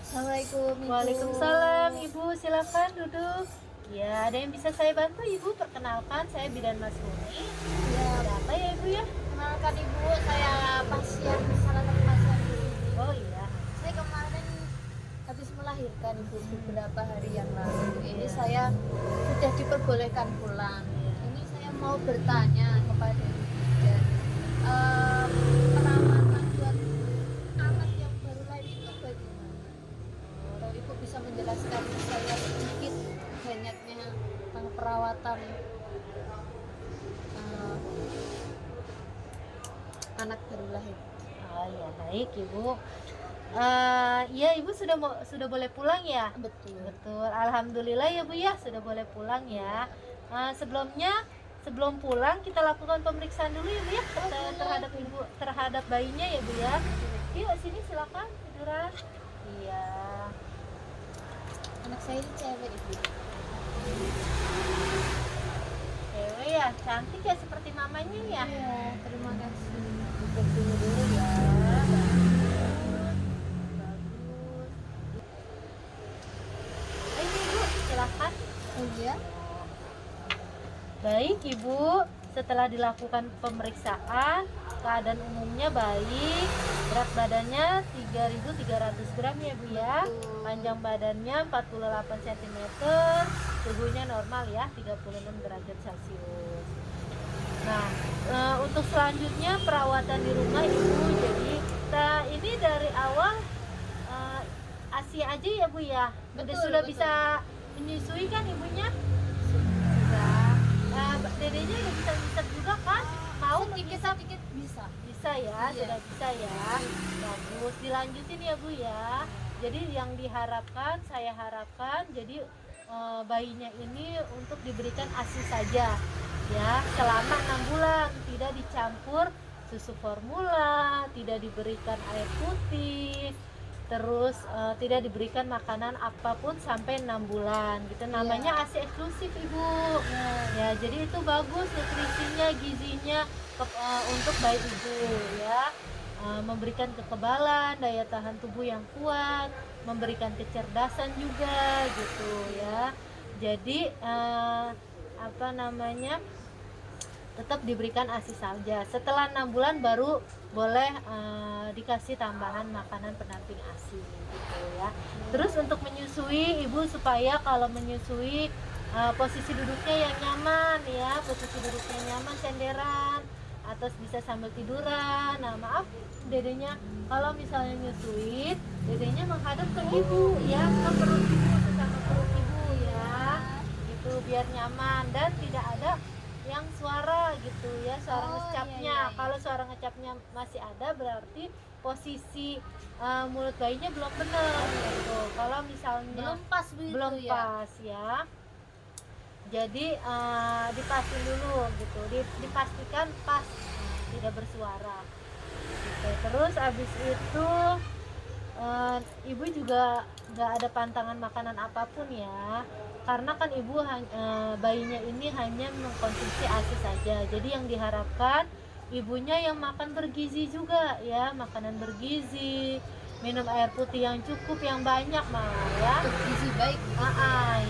Assalamualaikum Ibu. Waalaikumsalam Ibu, silakan duduk. Ya, ada yang bisa saya bantu Ibu? Perkenalkan, saya Bidan Mas Muni. Ya, Ada apa ya Ibu ya? kenalkan Ibu, saya pasien, salah satu pasien di sini. Oh iya. Saya kemarin habis melahirkan Ibu beberapa hari yang lalu. Ini Iya. saya sudah diperbolehkan pulang. Ini saya mau bertanya kepada Ibu dan perawatan buat anak yang baru lahir itu bagaimana? Kalau Ibu bisa menjelaskan saya sedikit banyaknya tentang perawatan eh, anak baru lahir. Oh iya, baik Ibu. Iya Ibu sudah boleh pulang ya? Betul. Betul. Alhamdulillah ya Bu ya, sudah boleh pulang ya. Sebelum pulang kita lakukan pemeriksaan dulu ya Bu ya terhadap Ibu, terhadap bayinya ya Bu ya. Yuk sini silakan tiduran. Iya. Anak saya ini cewek Ibu. Cewek ya, cantik ya seperti mamanya ya. Iya, terima kasih. Duduk dulu ya. Bagus. Bagus. Ayo Ibu, silakan. Oh iya? Baik Ibu, setelah dilakukan pemeriksaan, keadaan umumnya baik, berat badannya 3.300 gram ya Bu ya, Betul. panjang badannya 48 cm, suhunya normal ya, 36 derajat Celcius. Nah, untuk selanjutnya perawatan di rumah Ibu, jadi ini dari awal ASI aja ya Bu ya, sudah Betul. bisa menyusui kan ibunya? Sudah. Dedenya udah bisa ngisep juga kan? Mau Sedikit bisa. bisa ya, Iya. sudah bisa ya. Bagus, dilanjutin ya Bu ya. Jadi yang diharapkan, saya harapkan jadi bayinya ini untuk diberikan ASI saja ya selama 6 bulan, tidak dicampur susu formula, tidak diberikan air putih, terus tidak diberikan makanan apapun sampai 6 bulan gitu. Namanya ASI eksklusif Ibu. Ya, jadi itu bagus nutrisinya, gizinya untuk bayi Ibu ya. Memberikan kekebalan, daya tahan tubuh yang kuat, memberikan kecerdasan juga gitu ya. Jadi tetap diberikan ASI saja. Setelah 6 bulan baru boleh dikasih tambahan makanan pendamping ASI gitu ya. Terus untuk menyusui Ibu, supaya kalau menyusui posisi duduknya yang nyaman ya, posisi duduknya nyaman, senderan atau bisa sambil tiduran. Nah maaf dedenya, kalau misalnya nyusuin dedenya menghadap ke Ibu ya, ke perut Ibu, sesama perut Ibu ya, itu biar nyaman dan tidak ada yang suara gitu ya, suara ngecapnya. Iya. Kalau suara ngecapnya masih ada berarti posisi mulut bayinya belum benar gitu. Kalau misalnya Belum pas begitu belum ya? pas ya, jadi dipastiin dulu gitu, dipastikan pas, tidak bersuara gitu. Terus abis itu Ibu juga nggak ada pantangan makanan apapun ya, karena kan Ibu bayinya ini hanya mengkonsumsi ASI saja. Jadi yang diharapkan ibunya yang makan bergizi juga ya, makanan bergizi, minum air putih yang cukup, yang banyak malah ya. Gizi baik.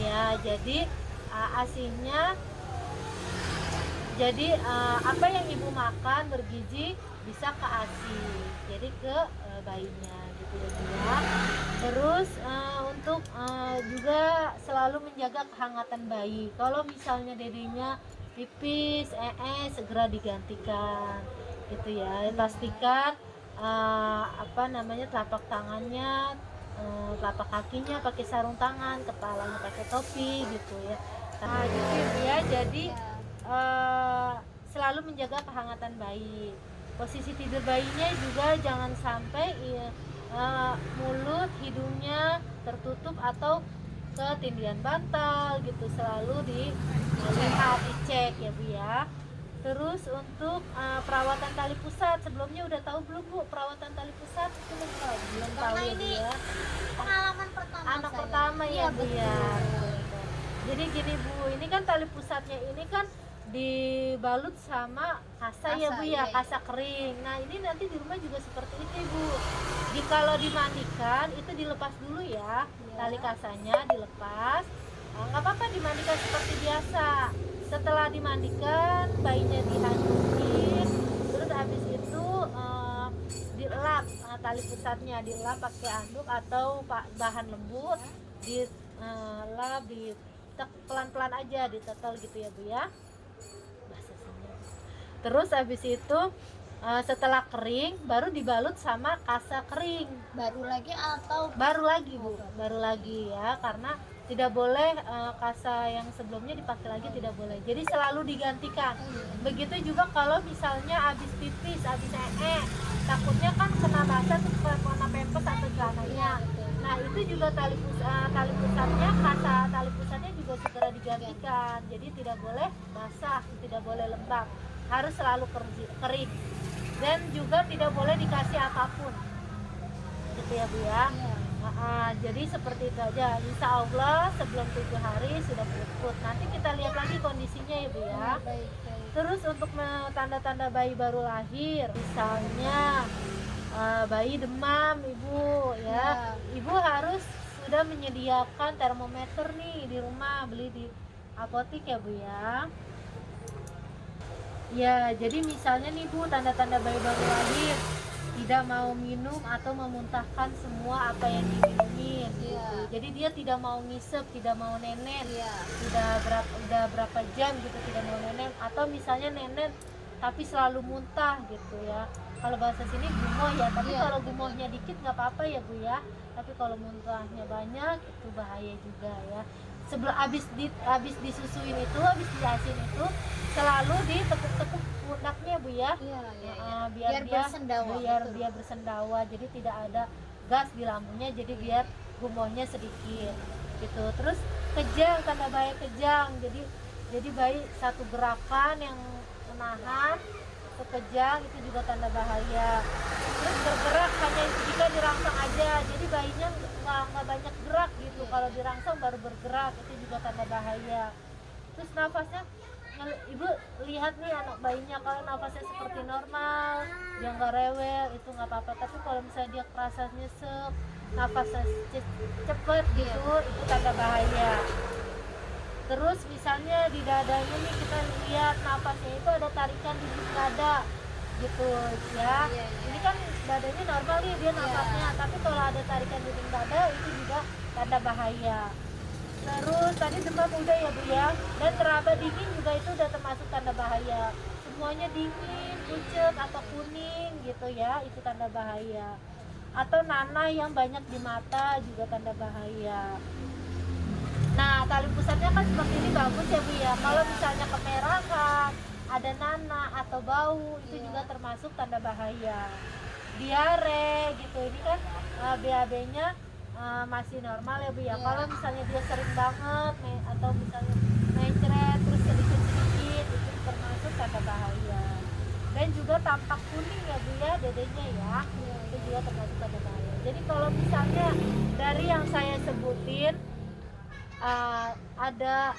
Ya, jadi ASI-nya, jadi apa yang Ibu makan bergizi bisa ke ASI, jadi ke bayinya gitu ya. Terus untuk juga selalu menjaga kehangatan bayi. Kalau misalnya dedenya pipis, segera digantikan gitu ya. Pastikan telapak tangannya, telapak kakinya pakai sarung tangan, kepalanya pakai topi gitu ya. Nah gitu ya, jadi selalu menjaga kehangatan bayi. Posisi tidur bayinya juga jangan sampai mulut, hidungnya tertutup atau ketindihan bantal gitu, selalu dilihat, dicek ya Bu ya. Terus untuk perawatan tali pusat, sebelumnya udah tahu belum Bu perawatan tali pusat? Belum tahu Karena ya Bu ini ya. pengalaman pertama Anak saya. pertama ya Bu ya. Betul. Jadi gini Bu, ini kan tali pusatnya ini kan dibalut sama kasa ya Bu ya, iya, kasa kering. Nah ini nanti di rumah juga seperti itu Ibu. Kalau dimandikan itu dilepas dulu ya, tali kasanya dilepas. Nggak apa-apa dimandikan seperti biasa. Setelah dimandikan bayinya dihancurin, terus habis itu dielap, tali pusatnya dielap pakai anduk atau bahan lembut, dilap, pelan-pelan aja ditetel gitu ya Bu ya. Bahasa sini. Terus habis itu setelah kering baru dibalut sama kasa kering. Baru lagi atau Baru lagi Bu, baru lagi ya, karena tidak boleh kasa yang sebelumnya dipakai lagi, tidak boleh. Jadi selalu digantikan. Begitu juga kalau misalnya habis pipis, habis takutnya kan kena basah tuh, kena pempes atau celananya. Nah itu juga tali pusatnya, kasa tali pusatnya juga segera digantikan. Jadi tidak boleh basah, tidak boleh lembab, harus selalu kering. Dan juga tidak boleh dikasih apapun, gitu ya Bu ya. Jadi seperti itu aja. Insya Allah sebelum 7 hari sudah puput. Nanti kita lihat lagi kondisinya ya Bu ya. Terus untuk tanda-tanda bayi baru lahir, misalnya bayi demam Ibu ya, Ibu harus sudah menyediakan termometer nih di rumah, beli di apotek ya Bu ya. Ya, jadi misalnya nih Bu, tanda-tanda bayi baru lahir tidak mau minum atau memuntahkan semua apa yang diminumin gitu. Jadi dia tidak mau ngisep, tidak mau nenen, udah berapa jam gitu tidak mau nenen, atau misalnya nenen tapi selalu muntah gitu ya. Kalau bahasa sini gumoh ya, tapi kalau gumohnya dikit nggak apa-apa ya Bu ya. Tapi kalau muntahnya banyak itu bahaya juga ya. Sebelum habis disusuin itu, habis diasin itu selalu ditekuk-tekuk pundaknya Bu ya. Biar dia bersendawa, jadi tidak ada gas di lambungnya, jadi biar gumohnya sedikit gitu. Terus kejang, tanda bayi kejang, jadi bayi satu gerakan yang menahan itu kejang, itu juga tanda bahaya. Terus bergerak hanya jika dirangsang aja, jadi bayinya nggak banyak gerak gitu. Kalau dirangsang baru bergerak, itu juga tanda bahaya. Terus nafasnya, Ibu lihat nih anak bayinya, kalau nafasnya seperti normal, dia nggak rewel, itu nggak apa-apa. Tapi kalau misalnya dia kerasa nyesek, nafasnya cepet gitu, itu tanda bahaya. Terus misalnya di dadanya nih kita lihat nafasnya itu ada tarikan di dada gitu ya. Ini kan dadanya normal nih dia nafasnya, tapi kalau ada tarikan di dada itu juga tanda bahaya. Terus tadi demam udah ya Bu ya, dan teraba dingin juga itu udah termasuk tanda bahaya. Semuanya dingin, pucet atau kuning gitu ya, itu tanda bahaya. Atau nanah yang banyak di mata juga tanda bahaya. Nah tali pusatnya kan seperti ini bagus ya Bu ya. Kalau misalnya kemerahan, ada nanah atau bau, itu juga termasuk tanda bahaya. Diare gitu, ini kan BAB-nya masih normal ya Bu ya. Kalau misalnya dia sering banget atau misalnya mencret terus sedikit-sedikit, itu termasuk tanda bahaya. Dan juga tampak kuning ya Bu ya dedenya ya, itu juga termasuk tanda bahaya. Jadi kalau misalnya dari yang saya sebutin ada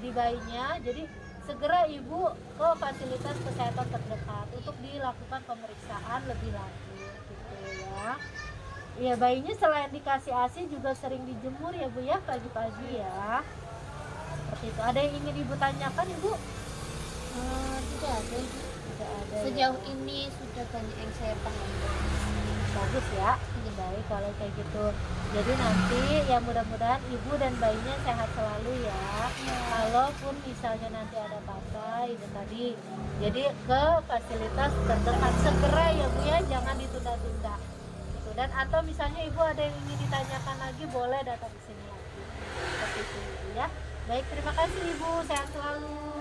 di bayinya, jadi segera Ibu ke fasilitas kesehatan terdekat untuk dilakukan pemeriksaan lebih lanjut gitu ya. Ya bayinya selain dikasih ASI juga sering dijemur ya Bu ya, pagi-pagi ya. Seperti itu. Ada yang ingin Ibu tanyakan Ibu? Tidak ada. Tidak ada. Sejauh ini sudah banyak yang saya pahami. Bagus ya. Baik kalau kayak gitu. Jadi nanti ya mudah-mudahan Ibu dan bayinya sehat selalu ya. Kalaupun misalnya nanti ada apa-apa itu tadi, jadi ke fasilitas terdekat segera ya Bu ya, jangan ditunda-tunda. Dan atau misalnya Ibu ada yang ingin ditanyakan lagi, boleh datang ke sini lagi seperti itu ya. Baik, terima kasih Ibu, sehat selalu.